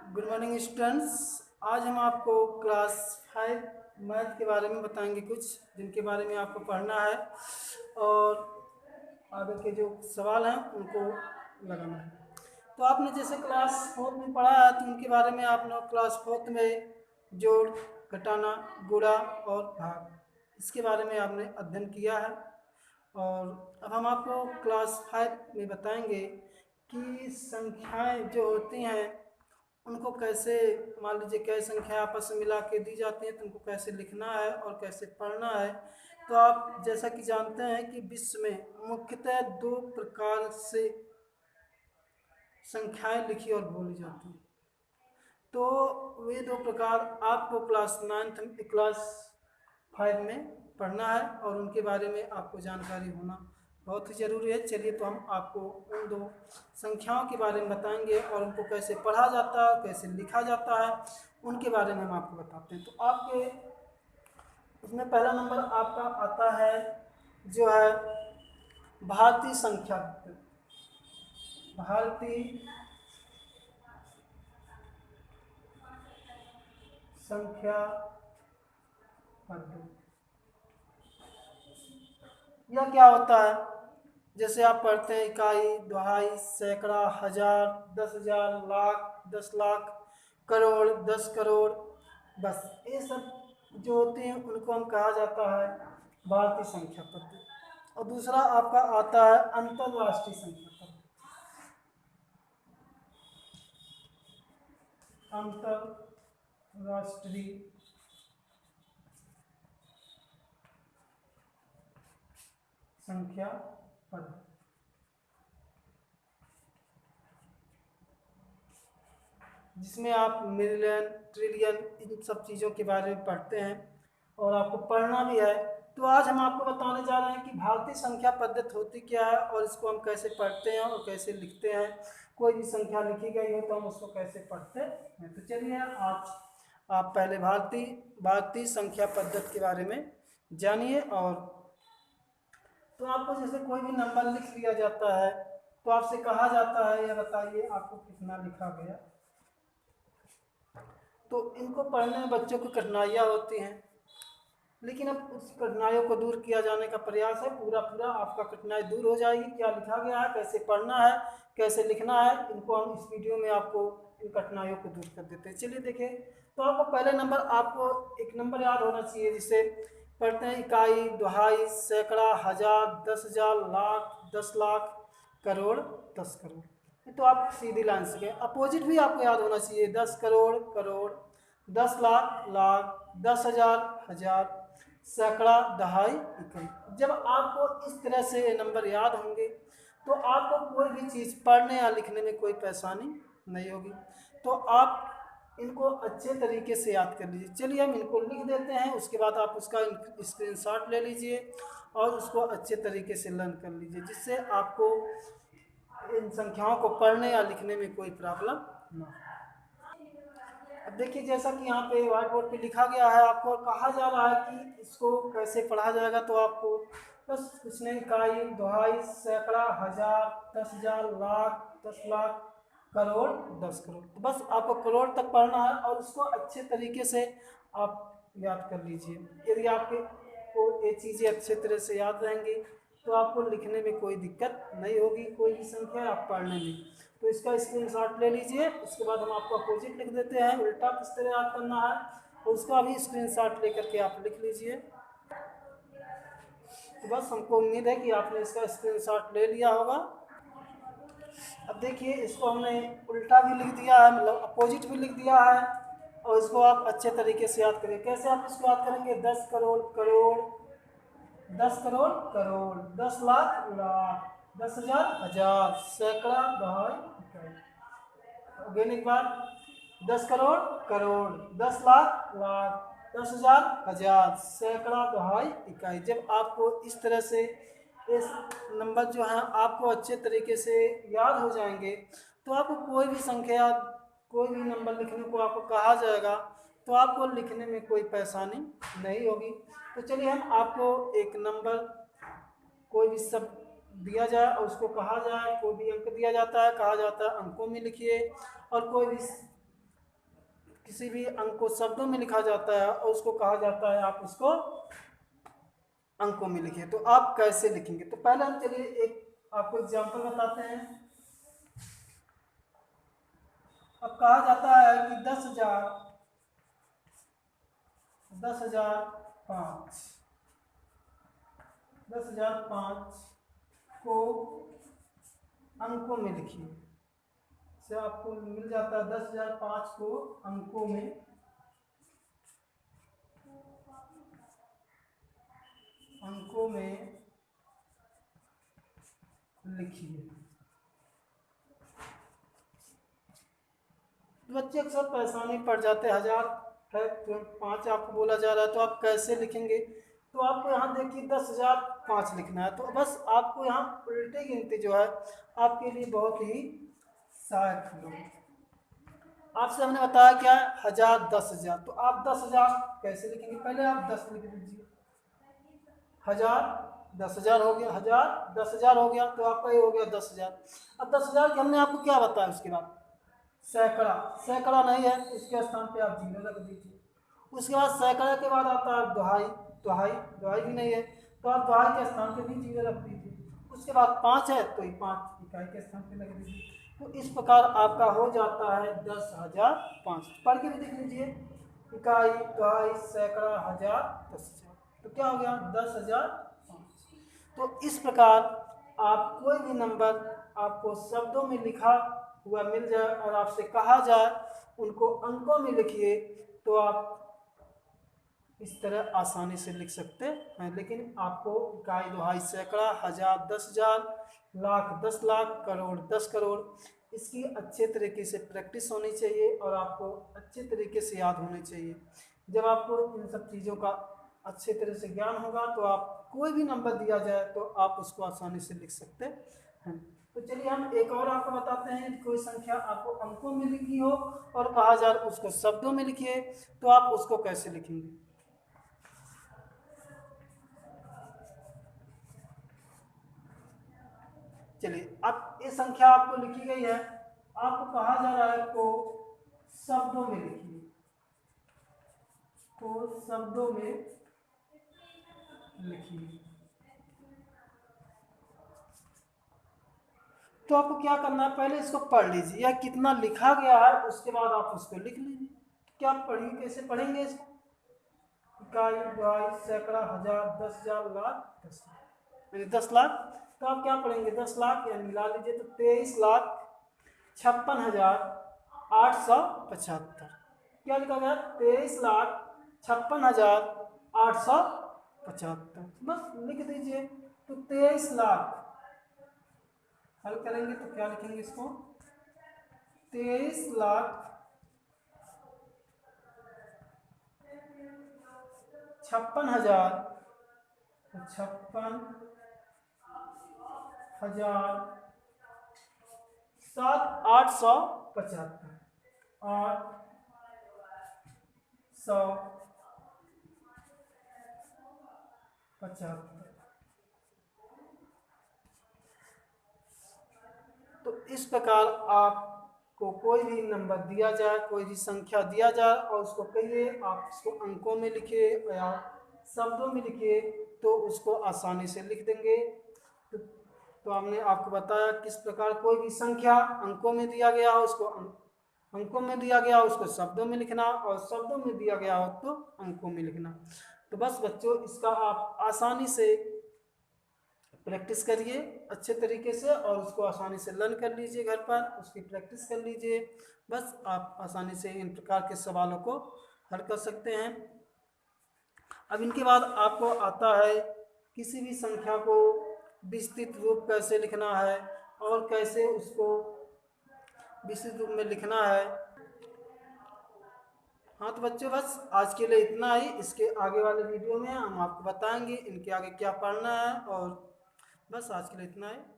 Good morning students. आज हम आपको क्लास 5 मैथ के बारे में बताएंगे, कुछ जिनके बारे में आपको पढ़ना है और आगे के जो सवाल हैं उनको लगाना है। तो आपने जैसे क्लास 4 में पढ़ा है तो उनके बारे में आपने क्लास 4 में जोड़, घटाना, गुणा और भाग, इसके बारे में आपने अध्ययन किया है। और अब हम आपको क्लास 5 में बताएंगे कि संख्याएं जो होती हैं उनको कैसे, मान लीजिए कई संख्या आपस में मिला के दी जाती हैं तो उनको कैसे लिखना है और कैसे पढ़ना है। तो आप जैसा कि जानते हैं कि विश्व में मुख्यतः दो प्रकार से संख्याएं लिखी और बोली जाती हैं। तो वे दो प्रकार आपको क्लास 5 में पढ़ना है और उनके बारे में आपको जानकारी होना बहुत ही ज़रूरी है। चलिए तो हम आपको उन दो संख्याओं के बारे में बताएंगे और उनको कैसे पढ़ा जाता है, कैसे लिखा जाता है, उनके बारे में हम आपको बताते हैं। तो आपके इसमें पहला नंबर आपका आता है जो है भारतीय संख्या पद्धति। भारतीय संख्या पद्धति यह क्या होता है? जैसे आप पढ़ते हैं इकाई, दहाई, सैकड़ा, हजार, 10,000, लाख, 10 लाख, करोड़, 10 करोड़, बस ये सब जो होते हैं उनको हम कहा जाता है भारतीय संख्या पद्धति। और दूसरा आपका आता है अंतरराष्ट्रीय संख्या पद्धति। अंतरराष्ट्रीय संख्या पद्धति, जिसमें आप मिलियन, ट्रिलियन, इन सब चीज़ों के बारे में पढ़ते हैं और आपको पढ़ना भी है। तो आज हम आपको बताने जा रहे हैं कि भारतीय संख्या पद्धति होती क्या है और इसको हम कैसे पढ़ते हैं और कैसे लिखते हैं। कोई भी संख्या लिखी गई हो तो हम उसको कैसे पढ़ते हैं। तो चलिए आज आप पहले भारतीय संख्या पद्धति के बारे में जानिए। और तो आपको जैसे कोई भी नंबर लिख लिया जाता है तो आपसे कहा जाता है यह बताइए आपको कितना लिखा गया। तो इनको पढ़ने में बच्चों को कठिनाइयाँ होती हैं, लेकिन अब उस कठिनाइयों को दूर किया जाने का प्रयास है। पूरा आपका कठिनाई दूर हो जाएगी। क्या लिखा गया है, कैसे पढ़ना है, कैसे लिखना है, इनको हम इस वीडियो में आपको इन कठिनाइयों को दूर कर देते हैं। चलिए देखें। तो आपको पहले नंबर, आपको एक नंबर याद होना चाहिए जिसे पढ़ते हैं इकाई, दहाई, सैकड़ा, हजार, 10,000, लाख, 10 लाख, करोड़, 10 करोड़। तो आप सीधी लाइन से गए। अपोजिट भी आपको याद होना चाहिए, 10 करोड़, करोड़, 10 लाख, लाख, 10,000, हजार, सैकड़ा, दहाई, इकाई। जब आपको इस तरह से नंबर याद होंगे तो आपको कोई भी चीज़ पढ़ने या लिखने में कोई परेशानी नहीं होगी। तो आप इनको अच्छे तरीके से याद कर लीजिए। चलिए हम इनको लिख देते हैं, उसके बाद आप उसका स्क्रीनशॉट ले लीजिए और उसको अच्छे तरीके से लर्न कर लीजिए, जिससे आपको इन संख्याओं को पढ़ने या लिखने में कोई प्रॉब्लम ना हो। अब देखिए जैसा कि यहाँ पे व्हाइट बोर्ड पे लिखा गया है, आपको कहा जा रहा है कि इसको कैसे पढ़ा जाएगा। तो आपको बस कुछ नहीं, इकाई, दहाई, सैकड़ा, हजार, 10,000, लाख, 10 लाख, करोड़, 10 करोड़। तो बस आपको करोड़ तक पढ़ना है और उसको अच्छे तरीके से आप याद कर लीजिए। यदि आपके को ये चीज़ें अच्छे तरह से याद रहेंगी तो आपको लिखने में कोई दिक्कत नहीं होगी, कोई भी संख्या आप पढ़ने में। तो इसका स्क्रीनशॉट ले लीजिए। उसके बाद हम आपको अपोजिट लिख देते हैं, उल्टा किस तरह याद करना है, तो उसका भी स्क्रीनशॉट लेकर के आप लिख लीजिए। तो बस हमको उम्मीद है कि आपने इसका स्क्रीनशॉट ले लिया होगा। अब देखिए इसको हमने उल्टा भी लिख दिया है, मतलब अपोजिट भी लिख दिया है, और इसको आप अच्छे तरीके से याद करें। कैसे आप इसको याद करेंगे? 10 करोड़, करोड़, 10 करोड़, करोड़, 10 लाख, लाख, 10,000, हजार, सैकड़ा, दहाई, इकाई। अगेन एक बार, 10 करोड़, करोड़, 10 लाख, लाख, 10,000, हजार, सैकड़ा, दहाई, इकाई। जब आपको इस तरह से इस नंबर जो है आपको अच्छे तरीके से याद हो जाएंगे तो आपको कोई भी संख्या, कोई भी नंबर लिखने को आपको कहा जाएगा तो आपको लिखने में कोई परेशानी नहीं होगी। तो चलिए हम आपको एक नंबर, कोई भी शब्द दिया जाए और उसको कहा जाए, कोई भी अंक दिया जाता है, कहा जाता है अंकों में लिखिए, और कोई भी किसी भी अंक को शब्दों में लिखा जाता है और उसको कहा जाता है आप उसको अंकों में लिखिए। तो आप कैसे लिखेंगे, तो पहले हम चलिए एक आपको एग्जाम्पल बताते हैं। अब कहा जाता है कि 10,000 10,005 10,005 को अंकों में लिखिए। से आपको मिल जाता है 10,005 को अंकों में लिखिए। बच्चे अक्सर परेशानी पड़ जाते हैं, 1000 है तो 5 आपको बोला जा रहा है तो आप कैसे लिखेंगे। तो आपको यहाँ देखिए 10,005 लिखना है, तो बस आपको यहाँ उल्टी गिनती जो है आपके लिए बहुत ही सहायक होगी। आपसे हमने बताया क्या है 1000 10,000, तो आप 10,000 कैसे लिखेंगे, पहले आप 10 लिख दीजिए। 1000 10,000 हो गया, 1000 10,000 हो गया, तो आपका ये हो गया 10,000। अब 10,000 के हमने आपको क्या बताया, उसके बाद सैकड़ा, सैकड़ा नहीं है उसके स्थान पे आप 0 रख दीजिए। उसके बाद सैकड़ा के बाद आता है दोहाई, दोहाई दोहाई भी नहीं है तो आप दोहाई के स्थान पे भी 0 रख दीजिए। उसके बाद 5 है तो ये 5 इकाई के स्थान पे लग दीजिए। तो इस प्रकार आपका हो जाता है 10,005। पढ़ के भी देख लीजिए, इकाई दोहाई सैकड़ा हजार 10,000, तो क्या हो गया 10,005। तो इस प्रकार आप कोई भी नंबर आपको शब्दों में लिखा हुआ मिल जाए और आपसे कहा जाए उनको अंकों में लिखिए, तो आप इस तरह आसानी से लिख सकते हैं। लेकिन आपको इकाई दोहाई सैकड़ा हजार 10,000 लाख 10 लाख करोड़ 10 करोड़ इसकी अच्छे तरीके से प्रैक्टिस होनी चाहिए और आपको अच्छे तरीके से याद होनी चाहिए। जब आपको इन सब चीज़ों का अच्छे तरह से ज्ञान होगा तो आप कोई भी नंबर दिया जाए तो आप उसको आसानी से लिख सकते हैं। तो चलिए हम एक और आपको बताते हैं, कोई संख्या आपको अंकों में लिखी हो और कहा जाए उसको शब्दों में लिखिए, तो आप उसको कैसे लिखेंगे। चलिए अब ये संख्या आपको लिखी गई है, आपको कहा जा रहा है को शब्दों में लिखिए, को शब्दों में लिखिए। तो आपको क्या करना है, पहले इसको पढ़ लीजिए या कितना लिखा गया है उसके बाद आप उसको लिख लीजिए। क्या पढ़िए, कैसे पढ़ेंगे इसको, इकाई दोहाई सैकड़ा हजार 10,000 लाख 10 यानी 10 लाख। तो आप क्या पढ़ेंगे 10 लाख यानी मिला लीजिए तो 23,56,875। क्या लिखा गया 23,56,875, बस लिख दीजिए। तो 23 लाख हल करेंगे तो क्या लिखेंगे इसको 23,56,000 56,875 875। तो इस प्रकार आपको कोई भी नंबर दिया जाए, कोई भी संख्या दिया जाए और उसको कहिए आप उसको अंकों में लिखिए या शब्दों में लिखिए, तो उसको आसानी से लिख देंगे। तो हमने आपको बताया किस प्रकार कोई भी संख्या अंकों में दिया गया हो उसको अंकों में दिया गया हो उसको शब्दों में लिखना और शब्दों में दिया गया हो तो अंकों में लिखना। तो बस बच्चों इसका आप आसानी से प्रैक्टिस करिए अच्छे तरीके से और उसको आसानी से लर्न कर लीजिए, घर पर उसकी प्रैक्टिस कर लीजिए। बस आप आसानी से इन प्रकार के सवालों को हल कर सकते हैं। अब इनके बाद आपको आता है किसी भी संख्या को विस्तृत रूप कैसे लिखना है और कैसे उसको विस्तृत रूप में लिखना है। हाँ तो बच्चों बस आज के लिए इतना ही, इसके आगे वाले वीडियो में हम आपको बताएंगे इनके आगे क्या पढ़ना है और बस आज के लिए इतना है।